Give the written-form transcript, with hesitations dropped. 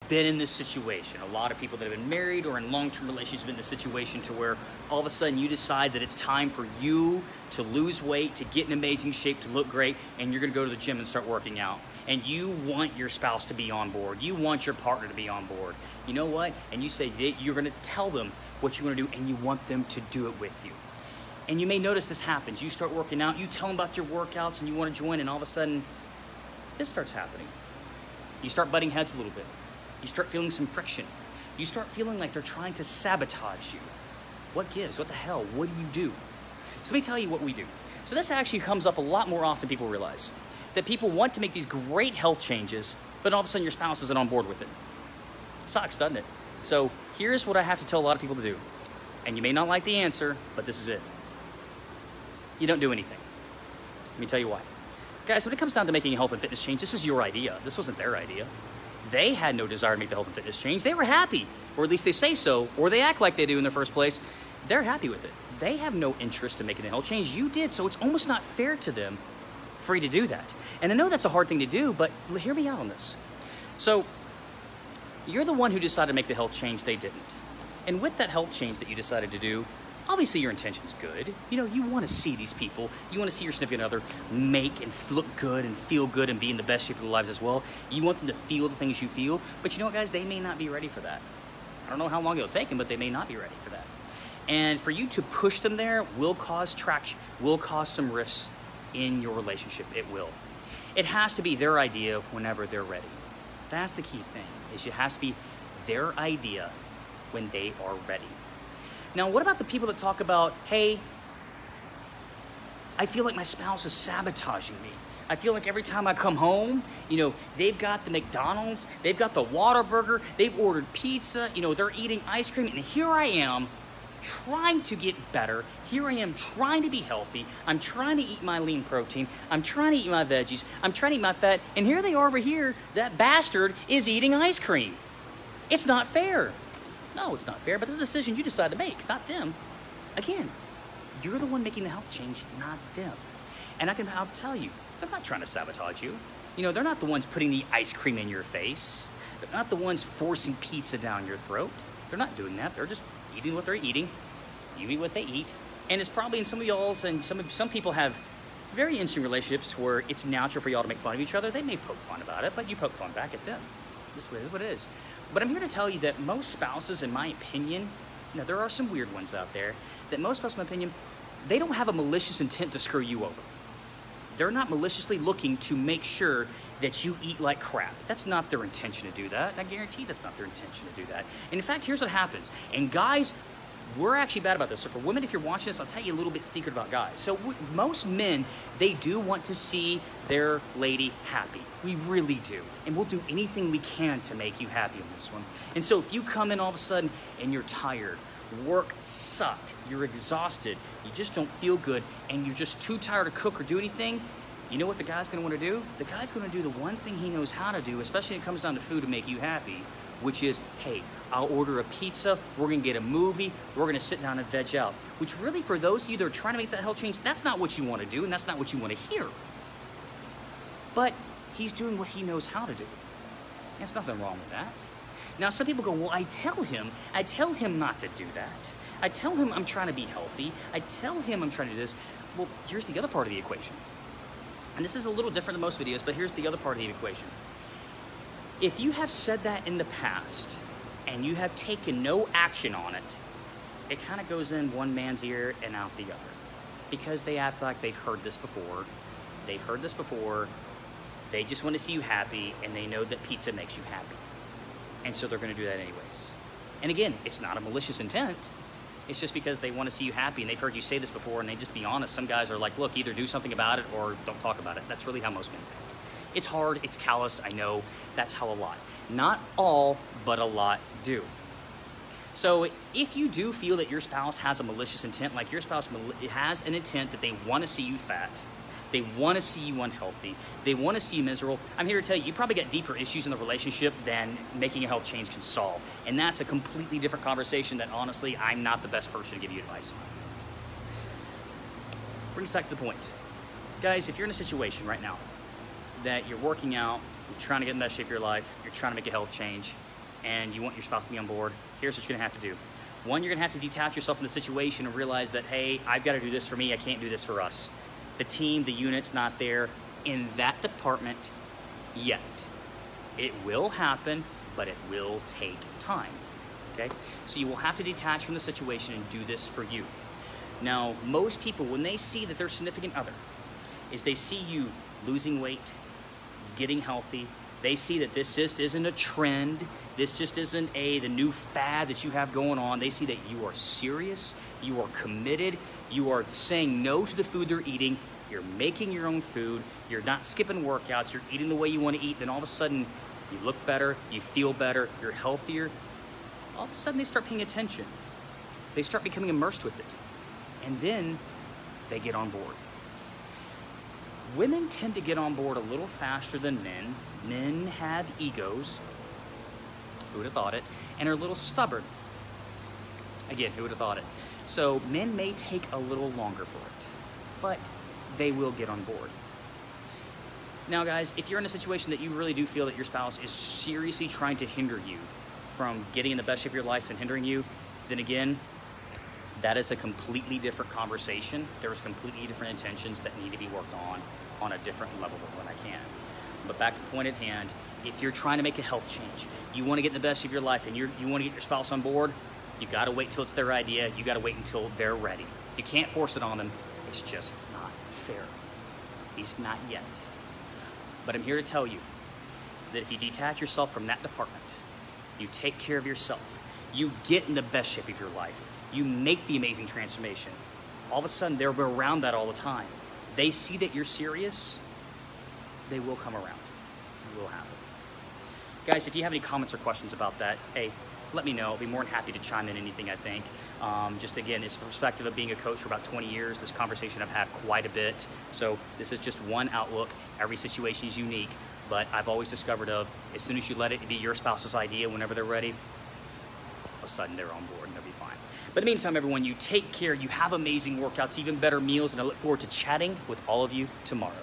been in this situation. A lot of people that have been married or in long-term relationships have been in this situation to where all of a sudden you decide that it's time for you to lose weight, to get in amazing shape, to look great, and you're gonna go to the gym and start working out. And you want your spouse to be on board. You want your partner to be on board. You know what? And you say you're gonna tell them what you wanna do and you want them to do it with you. And you may notice this happens. You start working out, you tell them about your workouts and you wanna join, and all of a sudden, this starts happening. You start butting heads a little bit. You start feeling some friction. You start feeling like they're trying to sabotage you. What gives? What the hell? What do you do? So let me tell you what we do. So this actually comes up a lot more often than people realize. That people want to make these great health changes, but all of a sudden your spouse isn't on board with it. Sucks, doesn't it? So here's what I have to tell a lot of people to do. And you may not like the answer, but this is it. You don't do anything. Let me tell you why. Guys, when it comes down to making a health and fitness change, this is your idea. This wasn't their idea. They had no desire to make the health and fitness change. They were happy, or at least they say so, or they act like they do in the first place. They're happy with it. They have no interest in making a health change. You did, so it's almost not fair to them for you to do that. And I know that's a hard thing to do, but hear me out on this. So you're the one who decided to make the health change, they didn't. And with that health change that you decided to do, obviously your intention's good. You know, you want to see these people, you want to see your significant other make and look good and feel good and be in the best shape of their lives as well. You want them to feel the things you feel, but you know what, guys, they may not be ready for that. I don't know how long it'll take them, but they may not be ready for that. And for you to push them there will cause traction, will cause some rifts in your relationship. It will. It has to be their idea whenever they're ready. That's the key thing, is it has to be their idea when they are ready. Now, what about the people that talk about, hey, I feel like my spouse is sabotaging me. I feel like every time I come home, you know, they've got the McDonald's, they've got the Whataburger, they've ordered pizza, you know, they're eating ice cream, and here I am trying to get better. Here I am trying to be healthy. I'm trying to eat my lean protein. I'm trying to eat my veggies. I'm trying to eat my fat, and here they are over here, that bastard is eating ice cream. It's not fair. No, it's not fair, but this is a decision you decide to make, not them. Again, you're the one making the health change, not them. And I'll tell you, they're not trying to sabotage you. You know, they're not the ones putting the ice cream in your face. They're not the ones forcing pizza down your throat. They're not doing that. They're just eating what they're eating. You eat what they eat. And it's probably in some of y'all's, and some people have very interesting relationships where it's natural for y'all to make fun of each other. They may poke fun about it, but you poke fun back at them. This is what it is. But I'm here to tell you that most spouses, in my opinion, now there are some weird ones out there, that most spouses, in my opinion, they don't have a malicious intent to screw you over. They're not maliciously looking to make sure that you eat like crap. That's not their intention to do that. I guarantee that's not their intention to do that. And in fact, here's what happens. And guys, we're actually bad about this. So for women, if you're watching this, I'll tell you a little bit secret about guys. So most men, they do want to see their lady happy. We really do. And we'll do anything we can to make you happy on this one. And so if you come in all of a sudden and you're tired, work sucked, you're exhausted, you just don't feel good, and you're just too tired to cook or do anything, you know what the guy's gonna wanna do? The guy's gonna do the one thing he knows how to do, especially when it comes down to food to make you happy, which is, hey, I'll order a pizza, we're gonna get a movie, we're gonna sit down and veg out. Which really, for those of you that are trying to make that health change, that's not what you wanna do, and that's not what you wanna hear. But he's doing what he knows how to do. There's nothing wrong with that. Now, some people go, well, I tell him not to do that. I tell him I'm trying to be healthy. I tell him I'm trying to do this. Well, here's the other part of the equation. And this is a little different than most videos, but here's the other part of the equation. If you have said that in the past and you have taken no action on it, it kind of goes in one man's ear and out the other. Because they act like they've heard this before. They've heard this before. They just want to see you happy, and they know that pizza makes you happy. And so they're going to do that anyways. And again, it's not a malicious intent. It's just because they want to see you happy, and they've heard you say this before, and they just be honest. Some guys are like, look, either do something about it or don't talk about it. That's really how most men think. It's hard, it's calloused, I know. That's how a lot. Not all, but a lot do. So if you do feel that your spouse has a malicious intent, like your spouse has an intent that they want to see you fat, they want to see you unhealthy, they want to see you miserable, I'm here to tell you, you probably got deeper issues in the relationship than making a health change can solve. And that's a completely different conversation that honestly, I'm not the best person to give you advice on. Brings us back to the point. Guys, if you're in a situation right now that you're working out, you're trying to get in the best shape of your life, you're trying to make a health change, and you want your spouse to be on board, here's what you're gonna have to do. One, you're gonna have to detach yourself from the situation and realize that, hey, I've gotta do this for me, I can't do this for us. The team, the unit's not there in that department yet. It will happen, but it will take time, okay? So you will have to detach from the situation and do this for you. Now, most people, when they see that their significant other, is they see you losing weight, getting healthy, they see that this just isn't a trend, this just isn't the new fad that you have going on. They see that you are serious, you are committed, you are saying no to the food they're eating, you're making your own food, you're not skipping workouts, you're eating the way you want to eat, then all of a sudden you look better, you feel better, you're healthier. All of a sudden they start paying attention. They start becoming immersed with it. And then they get on board. Women tend to get on board a little faster than men. Men have egos, who would have thought it, and are a little stubborn. Again, who would have thought it? So men may take a little longer for it, but they will get on board. Now guys, if you're in a situation that you really do feel that your spouse is seriously trying to hinder you from getting in the best shape of your life and hindering you, then again, that is a completely different conversation. There's completely different intentions that need to be worked on a different level than what I can. But back to the point at hand, if you're trying to make a health change, you want to get in the best of your life and you want to get your spouse on board, you got to wait till it's their idea. You got to wait until they're ready. You can't force it on them. It's just not fair. At least not yet. But I'm here to tell you that if you detach yourself from that department, you take care of yourself, you get in the best shape of your life, you make the amazing transformation, all of a sudden they're around that all the time. They see that you're serious, they will come around. It will happen. Guys, if you have any comments or questions about that, hey, let me know. I'll be more than happy to chime in anything I think. Just again, it's the perspective of being a coach for about 20 years. This conversation I've had quite a bit. So this is just one outlook. Every situation is unique, but I've always discovered as soon as you let it be your spouse's idea whenever they're ready, all of a sudden they're on board and they'll be fine. But in the meantime, everyone, you take care, you have amazing workouts, even better meals, and I look forward to chatting with all of you tomorrow.